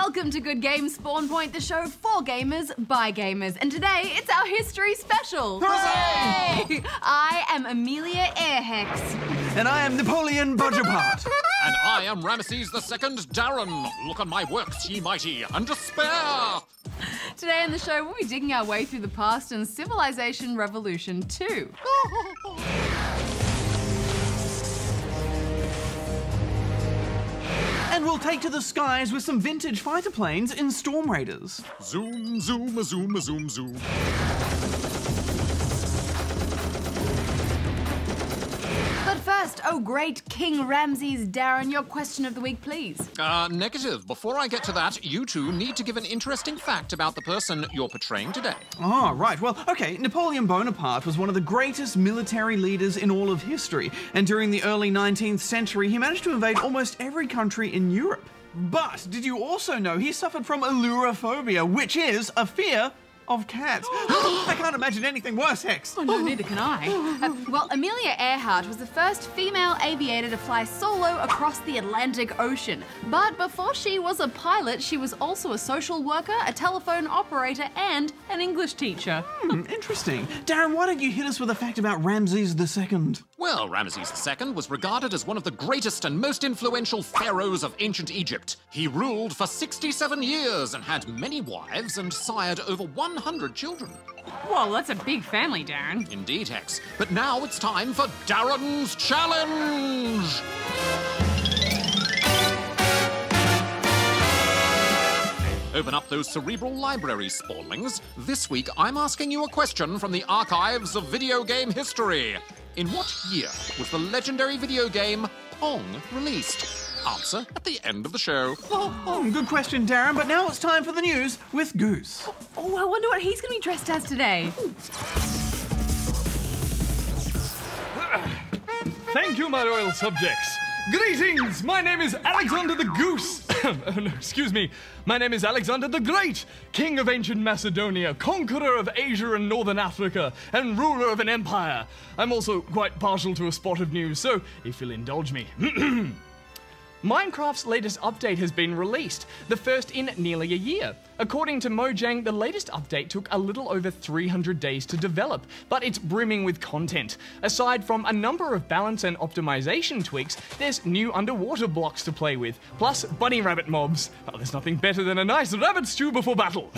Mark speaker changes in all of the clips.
Speaker 1: Welcome to Good Games Spawn Point, the show for gamers by gamers. And today, it's our history special.
Speaker 2: Hooray!
Speaker 1: I am Amelia Hex.
Speaker 2: And I am Napoleon Bonaparte.
Speaker 3: And I am Ramesses II, Darren. Look on my works, ye mighty, and despair.
Speaker 1: Today on the show, we'll be digging our way through the past and Civilization Revolution 2.
Speaker 2: And we'll take to the skies with some vintage fighter planes in Storm Raiders.
Speaker 3: Zoom, zoom, a zoom, a zoom, zoom.
Speaker 1: But first, oh great King Ramses, Darren, your question of the week, please.
Speaker 3: Negative. Before I get to that, you two need to give an interesting fact about the person you're portraying today.
Speaker 2: Oh, right. Well, okay, Napoleon Bonaparte was one of the greatest military leaders in all of history, and during the early 19th century, he managed to invade almost every country in Europe. But did you also know he suffered from allurophobia, which is a fear of cats? I can't imagine anything worse, Hex.
Speaker 1: Oh, no, neither can I. Well, Amelia Earhart was the first female aviator to fly solo across the Atlantic Ocean. But before she was a pilot, she was also a social worker, a telephone operator, and an English teacher.
Speaker 2: Interesting. Darren, why don't you hit us with a fact about Ramses II?
Speaker 3: Well, Ramesses II was regarded as one of the greatest and most influential pharaohs of ancient Egypt. He ruled for 67 years and had many wives and sired over 100 children.
Speaker 1: Whoa, that's a big family, Darren.
Speaker 3: Indeed, Hex. But now it's time for Darren's Challenge! Open up those cerebral library spawnlings. This week, I'm asking you a question from the archives of video game history. In what year was the legendary video game Pong released? Answer at the end of the show.
Speaker 2: Good question, Darren, but now it's time for the news with Goose.
Speaker 1: Oh, I wonder what he's going to be dressed as today.
Speaker 4: Thank you, my royal subjects. Greetings! My name is Alexander the Goose. Oh, no, excuse me. My name is Alexander the Great, King of ancient Macedonia, conqueror of Asia and Northern Africa, and ruler of an empire. I'm also quite partial to a spot of news, so if you'll indulge me. Minecraft's latest update has been released, the first in nearly a year. According to Mojang, the latest update took a little over 300 days to develop, but it's brimming with content. Aside from a number of balance and optimization tweaks, there's new underwater blocks to play with, plus bunny rabbit mobs. Oh, there's nothing better than a nice rabbit stew before battle.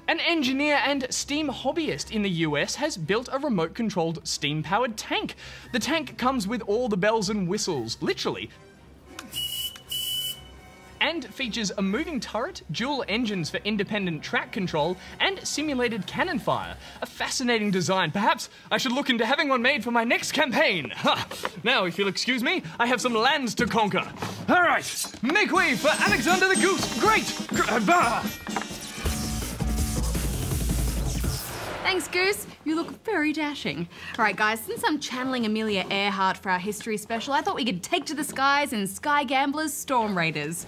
Speaker 4: An engineer and steam hobbyist in the US has built a remote-controlled steam-powered tank. The tank comes with all the bells and whistles, literally, and features a moving turret, dual engines for independent track control, and simulated cannon fire. A fascinating design. Perhaps I should look into having one made for my next campaign. Ha! Now, if you'll excuse me, I have some lands to conquer. All right, make way for Alexander the Goose. Great!
Speaker 1: Thanks, Goose. You look very dashing. All right, guys, since I'm channeling Amelia Earhart for our history special, I thought we could take to the skies in Sky Gamblers Storm Raiders.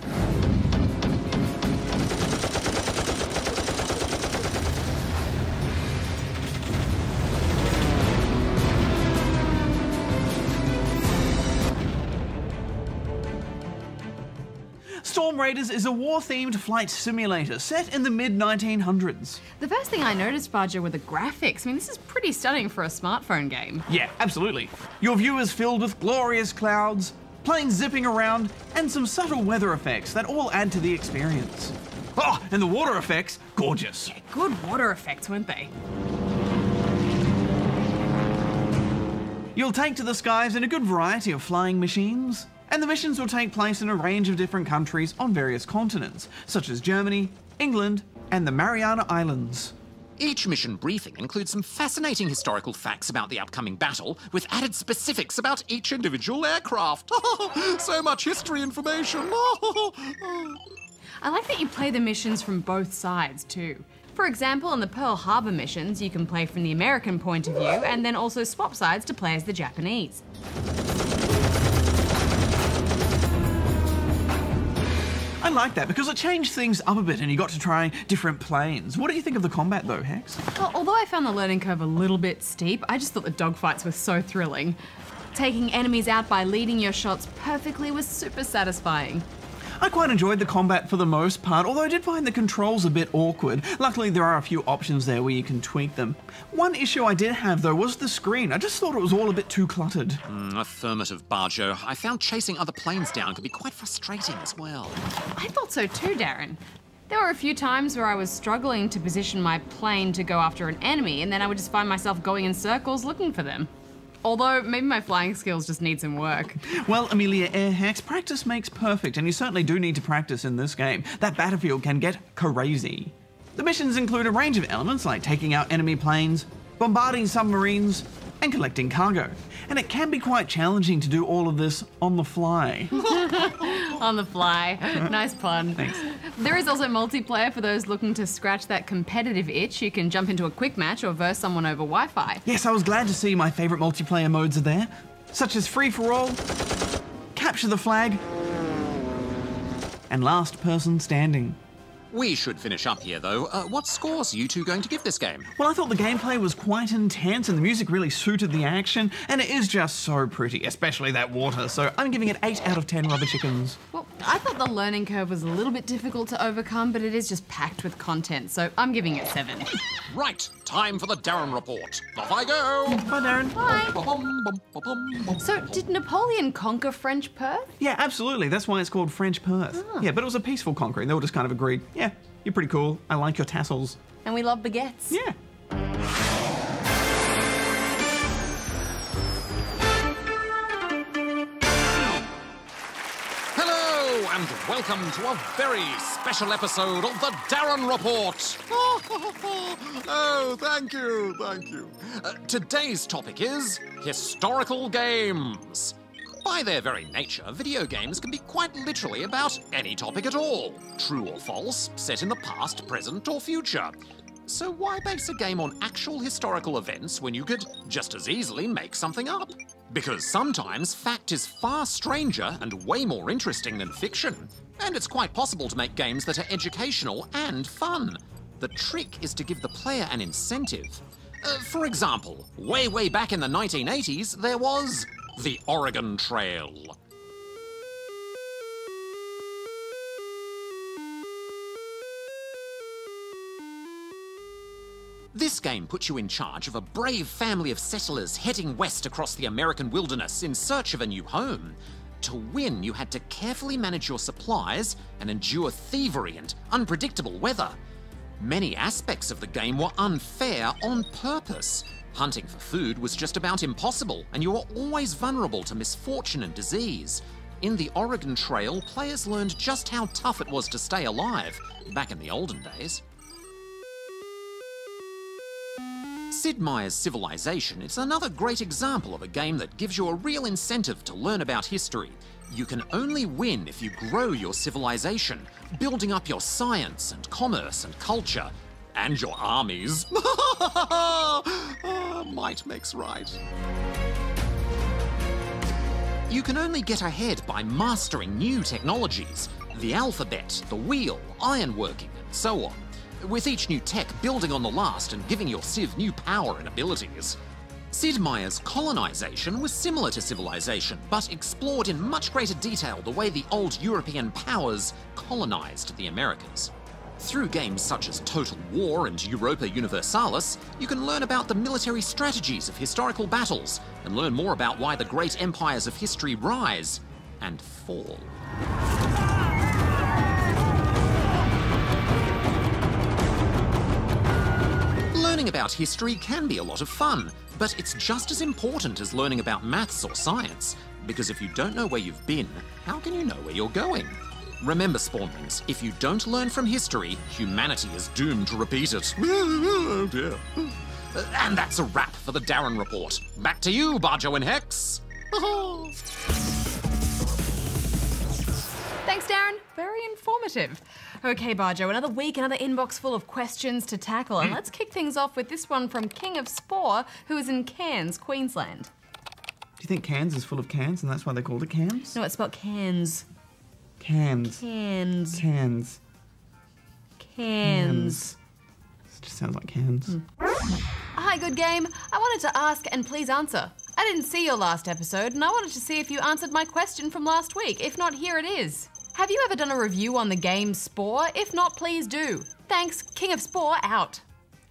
Speaker 2: Storm Raiders is a war-themed flight simulator set in the mid-1900s.
Speaker 1: The first thing I noticed, Bajo, were the graphics. I mean, this is pretty stunning for a smartphone game.
Speaker 2: Yeah, absolutely. Your view is filled with glorious clouds, planes zipping around, and some subtle weather effects that all add to the experience. Oh, and the water effects, gorgeous.
Speaker 1: Yeah, good water effects, weren't they?
Speaker 2: You'll take to the skies in a good variety of flying machines, and the missions will take place in a range of different countries on various continents, such as Germany, England, and the Mariana Islands.
Speaker 3: Each mission briefing includes some fascinating historical facts about the upcoming battle, with added specifics about each individual aircraft. So much history information.
Speaker 1: I like that you play the missions from both sides, too. For example, on the Pearl Harbor missions, you can play from the American point of view, and then also swap sides to play as the Japanese.
Speaker 2: I like that because it changed things up a bit and you got to try different planes. What do you think of the combat though, Hex?
Speaker 1: Well, although I found the learning curve a little bit steep, I just thought the dogfights were so thrilling. Taking enemies out by leading your shots perfectly was super satisfying.
Speaker 2: I quite enjoyed the combat for the most part, although I did find the controls a bit awkward. Luckily, there are a few options there where you can tweak them. One issue I did have, though, was the screen. I just thought it was all a bit too cluttered.
Speaker 3: Affirmative, Bajo. I found chasing other planes down could be quite frustrating as well.
Speaker 1: I thought so too, Darren. There were a few times where I was struggling to position my plane to go after an enemy, and then I would just find myself going in circles looking for them. Although, maybe my flying skills just need some work.
Speaker 2: Well, Amelia Hex, practice makes perfect, and you certainly do need to practice in this game. That battlefield can get crazy. The missions include a range of elements like taking out enemy planes, bombarding submarines, and collecting cargo. And it can be quite challenging to do all of this on the fly.
Speaker 1: On the fly. Nice pun.
Speaker 2: Thanks.
Speaker 1: There is also multiplayer for those looking to scratch that competitive itch. You can jump into a quick match or verse someone over Wi-Fi.
Speaker 2: Yes, I was glad to see my favourite multiplayer modes are there, such as Free For All, Capture the Flag, and Last Person Standing.
Speaker 3: We should finish up here, though. What scores are you two going to give this game?
Speaker 2: Well, I thought the gameplay was quite intense and the music really suited the action, and it is just so pretty, especially that water, so I'm giving it 8 out of 10 rubber chickens.
Speaker 1: Well, I thought the learning curve was a little bit difficult to overcome, but it is just packed with content, so I'm giving it 7.
Speaker 3: Right, time for the Darren report. Off I go!
Speaker 2: Bye, Darren.
Speaker 1: Bye. So, did Napoleon conquer French Perth?
Speaker 2: Yeah, absolutely. That's why it's called French Perth. Yeah, but it was a peaceful conquering. They all just kind of agreed, yeah, you're pretty cool. I like your tassels.
Speaker 1: And we love baguettes.
Speaker 2: Yeah.
Speaker 3: Hello, and welcome to a very special episode of the Darren Report. Oh, thank you, thank you. Today's topic is historical games. By their very nature, video games can be quite literally about any topic at all. True or false, set in the past, present, or future. So why base a game on actual historical events when you could just as easily make something up? Because sometimes fact is far stranger and way more interesting than fiction. And it's quite possible to make games that are educational and fun. The trick is to give the player an incentive. For example, way back in the 1980s, there was the Oregon Trail. This game puts you in charge of a brave family of settlers heading west across the American wilderness in search of a new home. To win, you had to carefully manage your supplies and endure thievery and unpredictable weather. Many aspects of the game were unfair on purpose. Hunting for food was just about impossible, and you were always vulnerable to misfortune and disease. In the Oregon Trail, players learned just how tough it was to stay alive, back in the olden days. Sid Meier's Civilization is another great example of a game that gives you a real incentive to learn about history. You can only win if you grow your civilization, building up your science and commerce and culture, and your armies. Might makes right. You can only get ahead by mastering new technologies, the alphabet, the wheel, ironworking, and so on. With each new tech building on the last and giving your civ new power and abilities. Sid Meier's Colonization was similar to Civilization, but explored in much greater detail the way the old European powers colonized the Americas. Through games such as Total War and Europa Universalis, you can learn about the military strategies of historical battles and learn more about why the great empires of history rise and fall. Learning about history can be a lot of fun, but it's just as important as learning about maths or science, because if you don't know where you've been, how can you know where you're going? Remember, Spawnlings, if you don't learn from history, humanity is doomed to repeat it. Oh dear. And that's a wrap for the Darren Report. Back to you, Bajo and Hex.
Speaker 1: Thanks, Darren. Very informative. Okay, Bajo, another week, another inbox full of questions to tackle. And let's kick things off with this one from King of Spore, who is in Cairns, Queensland.
Speaker 2: Do you think Cairns is full of cans and that's why they called it Cairns?
Speaker 1: No, it's spelled Cairns.
Speaker 2: Cans.
Speaker 1: Cans.
Speaker 2: Cans.
Speaker 1: Cans.
Speaker 2: This just sounds like cans.
Speaker 1: Hi, good game. I wanted to ask and please answer. I didn't see your last episode and I wanted to see if you answered my question from last week. If not, here it is. Have you ever done a review on the game Spore? If not, please do. Thanks, King of Spore out.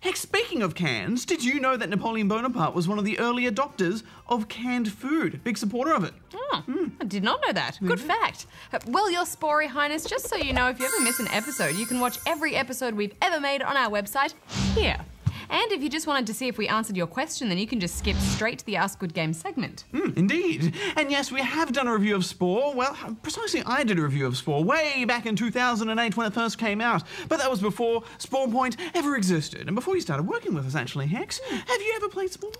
Speaker 2: Heck, speaking of cans, did you know that Napoleon Bonaparte was one of the early adopters of canned food? Big supporter of it.
Speaker 1: Oh, I did not know that. Good fact. Well, Your Spory Highness, just so you know, if you ever miss an episode, you can watch every episode we've ever made on our website here. And if you just wanted to see if we answered your question, then you can just skip straight to the Ask Good Game segment.
Speaker 2: Indeed. And yes, we have done a review of Spore. Well, precisely I did a review of Spore way back in 2008 when it first came out. But that was before Spore Point ever existed. And before you started working with us, actually, Hex. Have you ever played Spore?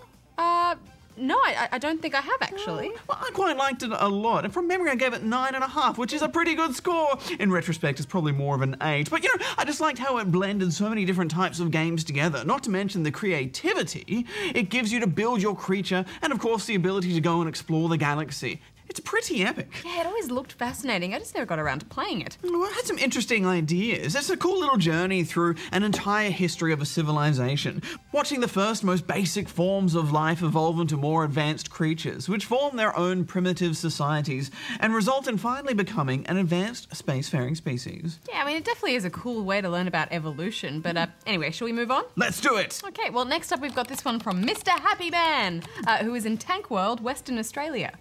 Speaker 1: No, I don't think I have, actually.
Speaker 2: Well, I quite liked it a lot, and from memory I gave it 9.5, which is a pretty good score. In retrospect, it's probably more of an 8, but you know, I just liked how it blended so many different types of games together, not to mention the creativity it gives you to build your creature, and of course the ability to go and explore the galaxy. It's pretty epic.
Speaker 1: Yeah, it always looked fascinating. I just never got around to playing it.
Speaker 2: Well, it had some interesting ideas. It's a cool little journey through an entire history of a civilization, watching the first most basic forms of life evolve into more advanced creatures, which form their own primitive societies and result in finally becoming an advanced spacefaring species.
Speaker 1: Yeah, I mean, it definitely is a cool way to learn about evolution. But anyway, shall we move on?
Speaker 2: Let's do it!
Speaker 1: Okay, well, next up we've got this one from Mr. Happy Man, who is in Tank World, Western Australia.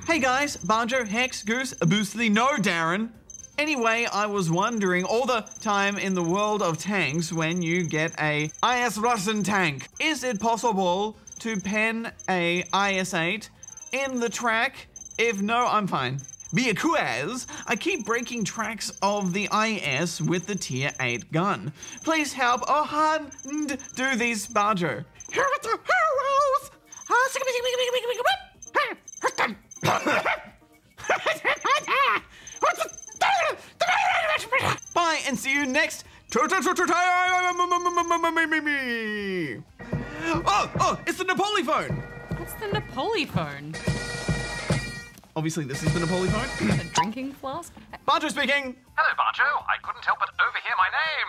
Speaker 2: Hey guys, Bajo, Hex, Goose, Aboosely, no Darren. Anyway, I was wondering all the time in the world of tanks when you get a IS Russian tank, is it possible to pen a IS-8 in the track? If no, I'm fine. Because I keep breaking tracks of the IS with the Tier 8 gun. Please help a hand do these, Bajo. Here are the heroes! Bye, and see you next. Oh, it's the Napoli phone.
Speaker 1: What's the Napoli phone?
Speaker 2: Obviously, this is the Napoli phone.
Speaker 1: A drinking flask?
Speaker 2: Bajo speaking.
Speaker 3: Hello, Bajo. I couldn't help but overhear my name.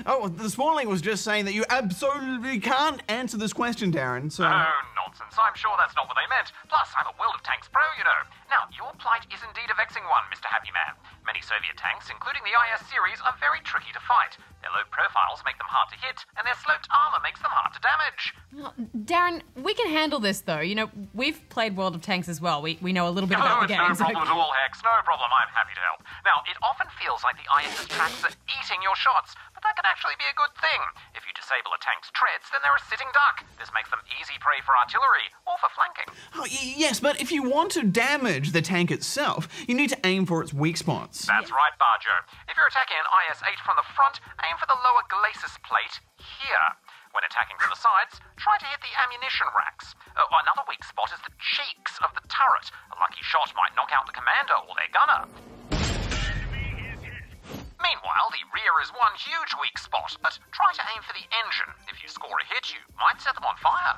Speaker 2: Oh, the Smalling was just saying that you absolutely can't answer this question, Darren, so...
Speaker 3: Oh, nonsense. I'm sure that's not what they meant. Plus, I'm a World of Tanks pro, you know. Now, your plight is indeed a vexing one, Mr. Happy Man. Many Soviet tanks, including the IS series, are very tricky to fight. Their low profiles make them hard to hit, and their sloped armor makes them hard to damage.
Speaker 1: Oh, Darren, we can handle this, though. You know, we've played World of Tanks as well. We know a little bit about the game.
Speaker 3: No problem at all, Hex. No problem. I'm happy to help. Now, it often feels like the IS's tracks are eating your shots, but that can actually be a good thing. If you disable a tank's treads, then they're a sitting duck. This makes them easy prey for artillery or for flanking.
Speaker 2: Oh, yes, but if you want to damage the tank itself, you need to aim for its weak spots.
Speaker 3: That's right, Bajo. If you're attacking an IS-8 from the front, aim for the lower glacis plate here. When attacking from the sides, try to hit the ammunition racks. Another weak spot is the cheeks of the turret. A lucky shot might knock out the commander or their gunner. Meanwhile, the rear is one huge weak spot, but try to aim for the engine. If you score a hit, you might set them on fire.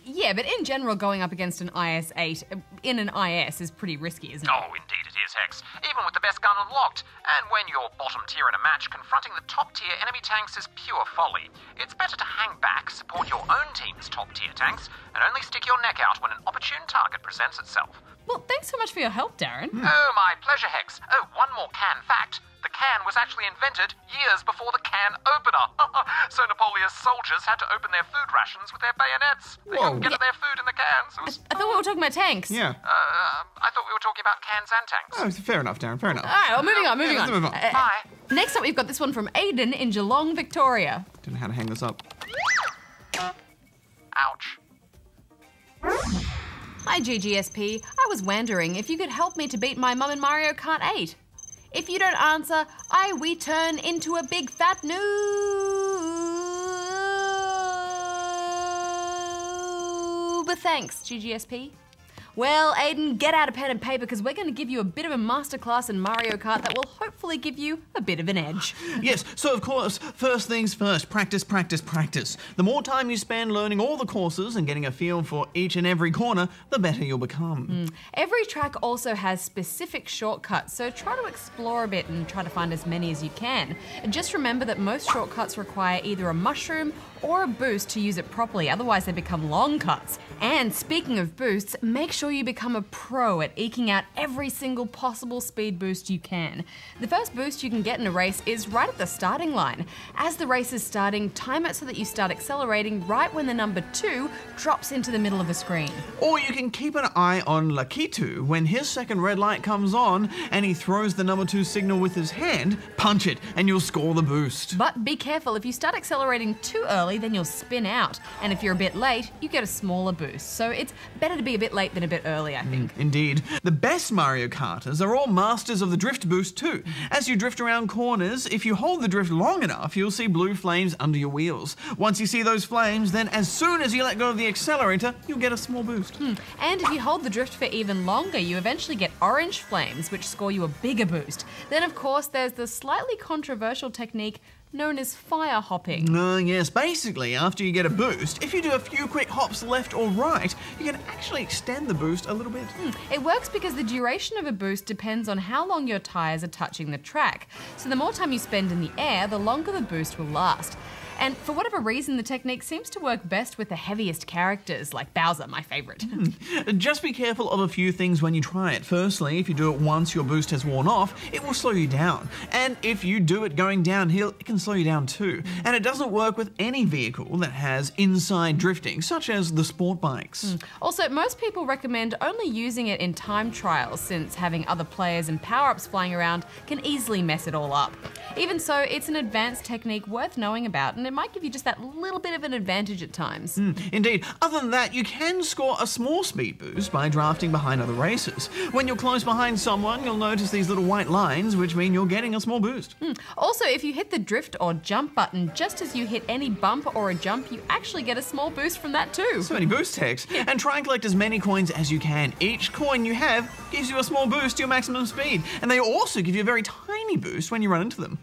Speaker 1: Yeah, but in general, going up against an IS-8 in an IS is pretty risky, isn't it?
Speaker 3: Oh, indeed it is, Hex. Even with the best gun unlocked. And when you're bottom tier in a match, confronting the top tier enemy tanks is pure folly. It's better to hang back, support your own team's top tier tanks, and only stick your neck out when an opportune target presents itself.
Speaker 1: Well, thanks so much for your help, Darren.
Speaker 3: Oh, my pleasure, Hex. Oh, one more can fact. The can was actually invented years before the can opener. So Napoleon's soldiers had to open their food rations with their bayonets. They couldn't get at their food in the cans.
Speaker 1: I thought we were talking about tanks.
Speaker 2: Yeah.
Speaker 3: I thought we were talking about cans and tanks.
Speaker 2: Oh, fair enough, Darren, fair enough.
Speaker 1: All right, well, moving on.
Speaker 2: Let's move on.
Speaker 3: Bye.
Speaker 1: Next up, we've got this one from Aidan in Geelong, Victoria.
Speaker 2: Don't know how to hang this up.
Speaker 3: Ouch.
Speaker 1: Hi, GGSP. I was wondering if you could help me to beat my mum in Mario Kart 8. If you don't answer, we turn into a big fat noob. Thanks, GGSP. Well, Aiden, get out a pen and paper because we're going to give you a bit of a masterclass in Mario Kart that will hopefully give you a bit of an edge.
Speaker 2: Yes, so of course, first things first, practice, practice, practice. The more time you spend learning all the courses and getting a feel for each and every corner, the better you'll become.
Speaker 1: Every track also has specific shortcuts, so try to explore a bit and try to find as many as you can. And just remember that most shortcuts require either a mushroom or a boost to use it properly, otherwise they become long cuts. And speaking of boosts, make sure you become a pro at eking out every single possible speed boost you can. The first boost you can get in a race is right at the starting line. As the race is starting, time it so that you start accelerating right when the number 2 drops into the middle of the screen.
Speaker 2: Or you can keep an eye on Lakitu. When his second red light comes on and he throws the number 2 signal with his hand, punch it and you'll score the boost.
Speaker 1: But be careful, if you start accelerating too early, then you'll spin out. And if you're a bit late, you get a smaller boost. So it's better to be a bit late than a bit early, I think.
Speaker 2: Indeed. The best Mario Karters are all masters of the drift boost too. As you drift around corners, if you hold the drift long enough, you'll see blue flames under your wheels. Once you see those flames, then as soon as you let go of the accelerator, you'll get a small boost.
Speaker 1: And if you hold the drift for even longer, you eventually get orange flames, which score you a bigger boost. Then, of course, there's the slightly controversial technique known as fire hopping.
Speaker 2: Yes, basically, after you get a boost, if you do a few quick hops left or right, you can actually extend the boost a little bit.
Speaker 1: It works because the duration of a boost depends on how long your tyres are touching the track. So the more time you spend in the air, the longer the boost will last. And for whatever reason, the technique seems to work best with the heaviest characters, like Bowser, my favourite.
Speaker 2: Just be careful of a few things when you try it. Firstly, if you do it once your boost has worn off, it will slow you down. And if you do it going downhill, it can slow you down too. And it doesn't work with any vehicle that has inside drifting, such as the sport bikes.
Speaker 1: Also, most people recommend only using it in time trials, since having other players and power-ups flying around can easily mess it all up. Even so, it's an advanced technique worth knowing about, and it might give you just that little bit of an advantage at times.
Speaker 2: Indeed. Other than that, you can score a small speed boost by drafting behind other racers. When you're close behind someone, you'll notice these little white lines, which mean you're getting a small boost.
Speaker 1: Also, if you hit the drift or jump button just as you hit any bump or a jump, you actually get a small boost from that too.
Speaker 2: So many boost techs. And try and collect as many coins as you can. Each coin you have gives you a small boost to your maximum speed. And they also give you a very tiny boost when you run into them.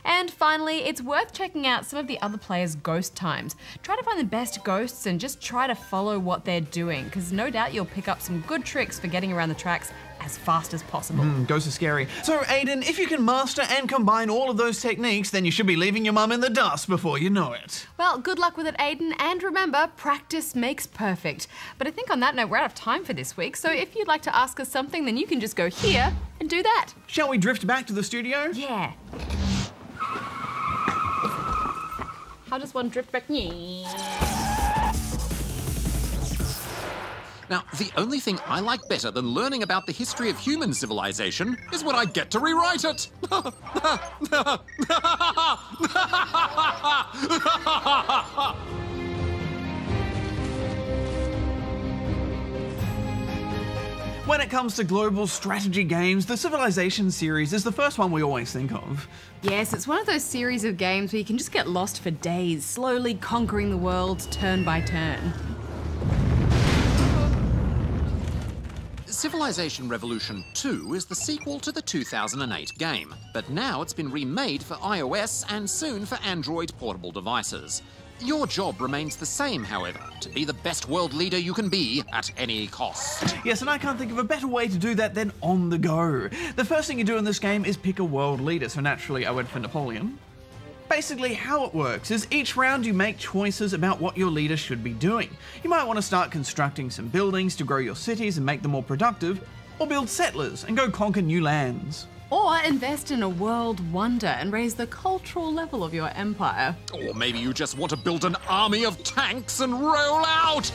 Speaker 1: And finally, it's worth checking out some of the other players' ghost times. Try to find the best ghosts and just try to follow what they're doing, because no doubt you'll pick up some good tricks for getting around the tracks as fast as possible.
Speaker 2: Ghosts are scary. So Aiden, if you can master and combine all of those techniques, then you should be leaving your mum in the dust before you know it.
Speaker 1: Well, good luck with it, Aiden, and remember, practice makes perfect. But I think on that note, we're out of time for this week, so if you'd like to ask us something, then you can just go here and do that.
Speaker 2: Shall we drift back to the studio?
Speaker 1: Yeah. How does one drift back?
Speaker 3: Now, the only thing I like better than learning about the history of human civilization is when I get to rewrite it.
Speaker 2: When it comes to global strategy games, the Civilization series is the first one we always think of.
Speaker 1: Yes, it's one of those series of games where you can just get lost for days, slowly conquering the world turn by turn.
Speaker 3: Civilization Revolution 2 is the sequel to the 2008 game, but now it's been remade for iOS and soon for Android portable devices. Your job remains the same, however, to be the best world leader you can be at any cost.
Speaker 2: Yes, and I can't think of a better way to do that than on the go. The first thing you do in this game is pick a world leader, so naturally I went for Napoleon. Basically, how it works is each round you make choices about what your leader should be doing. You might want to start constructing some buildings to grow your cities and make them more productive, or build settlers and go conquer new lands.
Speaker 1: Or invest in a world wonder and raise the cultural level of your empire.
Speaker 3: Or maybe you just want to build an army of tanks and roll out!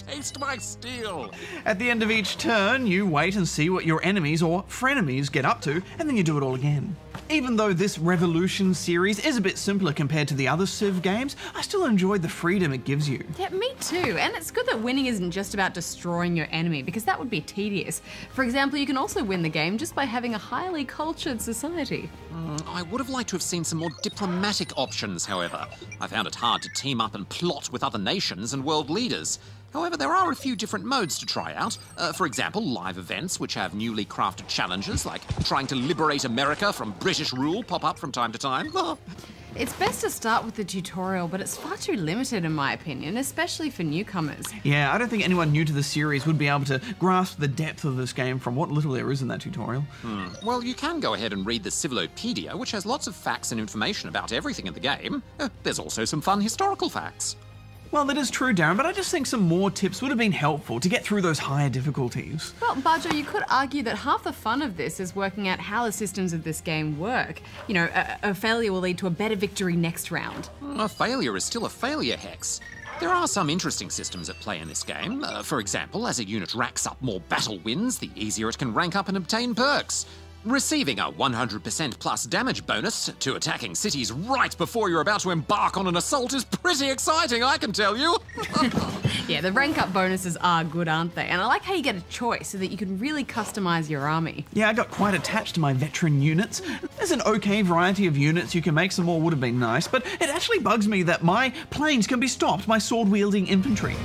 Speaker 3: Taste my steel!
Speaker 2: At the end of each turn, you wait and see what your enemies or frenemies get up to, and then you do it all again. Even though this Revolution series is a bit simpler compared to the other Civ games, I still enjoyed the freedom it gives you.
Speaker 1: Yeah, me too. And it's good that winning isn't just about destroying your enemy, because that would be tedious. For example, you can also win the game just by having a highly cultured society.
Speaker 3: I would have liked to have seen some more diplomatic options, however. I found it hard to team up and plot with other nations and world leaders. However, there are a few different modes to try out. For example, live events, which have newly crafted challenges, like trying to liberate America from British rule, pop up from time to time.
Speaker 1: It's best to start with the tutorial, but it's far too limited in my opinion, especially for newcomers.
Speaker 2: Yeah, I don't think anyone new to the series would be able to grasp the depth of this game from what little there is in that tutorial.
Speaker 3: Well, you can go ahead and read the Civilopedia, which has lots of facts and information about everything in the game. There's also some fun historical facts.
Speaker 2: Well, that is true, Darren, but I just think some more tips would have been helpful to get through those higher difficulties.
Speaker 1: Well, Bajo, you could argue that half the fun of this is working out how the systems of this game work. You know, a failure will lead to a better victory next round.
Speaker 3: A failure is still a failure, Hex. There are some interesting systems at play in this game. For example, as a unit racks up more battle wins, the easier it can rank up and obtain perks. Receiving a 100% plus damage bonus to attacking cities right before you're about to embark on an assault is pretty exciting, I can tell you.
Speaker 1: Yeah, the rank up bonuses are good, aren't they? And I like how you get a choice so that you can really customize your army.
Speaker 2: Yeah, I got quite attached to my veteran units. There's an okay variety of units you can make. Some more would have been nice, but it actually bugs me that my planes can be stopped by sword-wielding infantry.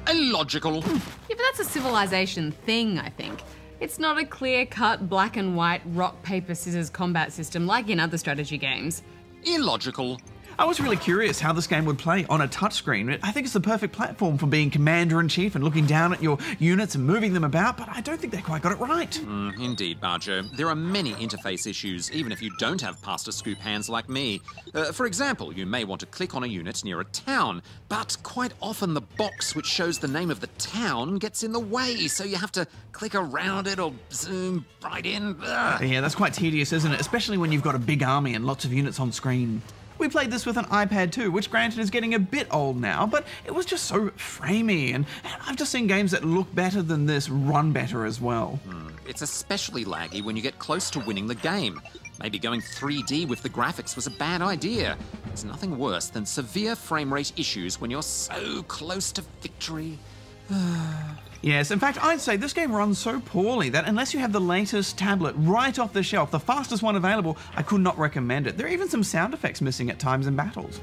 Speaker 3: Illogical.
Speaker 1: Yeah, but that's a civilization thing, I think. It's not a clear-cut black and white rock, paper, scissors combat system like in other strategy games.
Speaker 3: Illogical.
Speaker 2: I was really curious how this game would play on a touchscreen. I think it's the perfect platform for being commander-in-chief and looking down at your units and moving them about, but I don't think they quite got it right.
Speaker 3: Indeed, Bajo. There are many interface issues, even if you don't have pasta-scoop hands like me. For example, you may want to click on a unit near a town, but quite often the box which shows the name of the town gets in the way, so you have to click around it or zoom right in. Ugh.
Speaker 2: Yeah, that's quite tedious, isn't it? Especially when you've got a big army and lots of units on screen. We played this with an iPad too, which granted is getting a bit old now, but it was just so framey, and I've just seen games that look better than this run better as well.
Speaker 3: It's especially laggy when you get close to winning the game. Maybe going 3D with the graphics was a bad idea. There's nothing worse than severe frame rate issues when you're so close to victory.
Speaker 2: Yes, in fact, I'd say this game runs so poorly that unless you have the latest tablet right off the shelf, the fastest one available, I could not recommend it. There are even some sound effects missing at times in battles.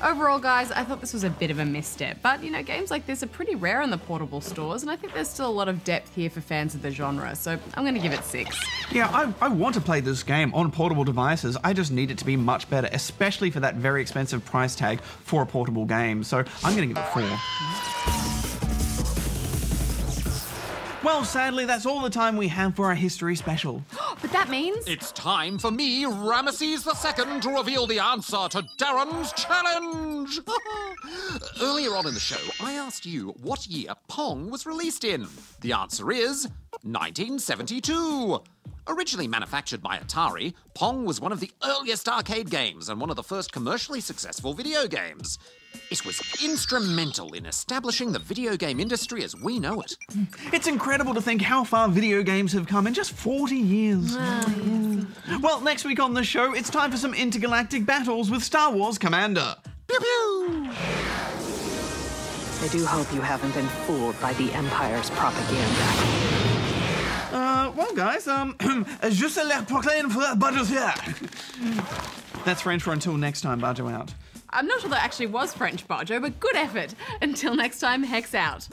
Speaker 1: Overall, guys, I thought this was a bit of a misstep, but, you know, games like this are pretty rare in the portable stores, and I think there's still a lot of depth here for fans of the genre, so I'm going to give it 6.
Speaker 2: Yeah, I want to play this game on portable devices. I just need it to be much better, especially for that very expensive price tag for a portable game, so I'm going to give it 4. Well, sadly, that's all the time we have for our history special.
Speaker 1: But that means...
Speaker 3: It's time for me, Ramesses II, to reveal the answer to Darren's challenge! Earlier on in the show, I asked you what year Pong was released in. The answer is 1972. Originally manufactured by Atari, Pong was one of the earliest arcade games and one of the first commercially successful video games. It was instrumental in establishing the video game industry as we know it.
Speaker 2: It's incredible to think how far video games have come in just 40 years. Well, next week on the show, it's time for some intergalactic battles with Star Wars Commander. Pew pew!
Speaker 5: I do hope you haven't been fooled by the Empire's propaganda.
Speaker 2: Well, guys, je sais la proclaim for Bajo's here. That's French for until next time, Bajo out.
Speaker 1: I'm not sure that actually was French, Bajo, but good effort. Until next time, Hex out.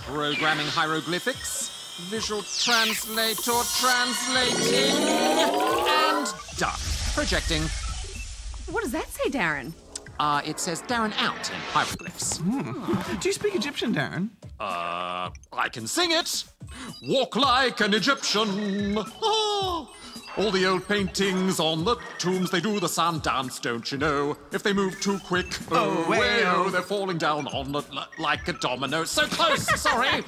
Speaker 3: Programming hieroglyphics, visual translator translating, and done. Projecting.
Speaker 1: What does that say, Darren?
Speaker 3: It says Darren out in hieroglyphs.
Speaker 2: Do you speak Egyptian, Darren?
Speaker 3: I can sing it. Walk like an Egyptian. All the old paintings on the tombs, they do the sun dance, don't you know? If they move too quick, oh, way, oh, they're falling down on it like a domino. So close, sorry.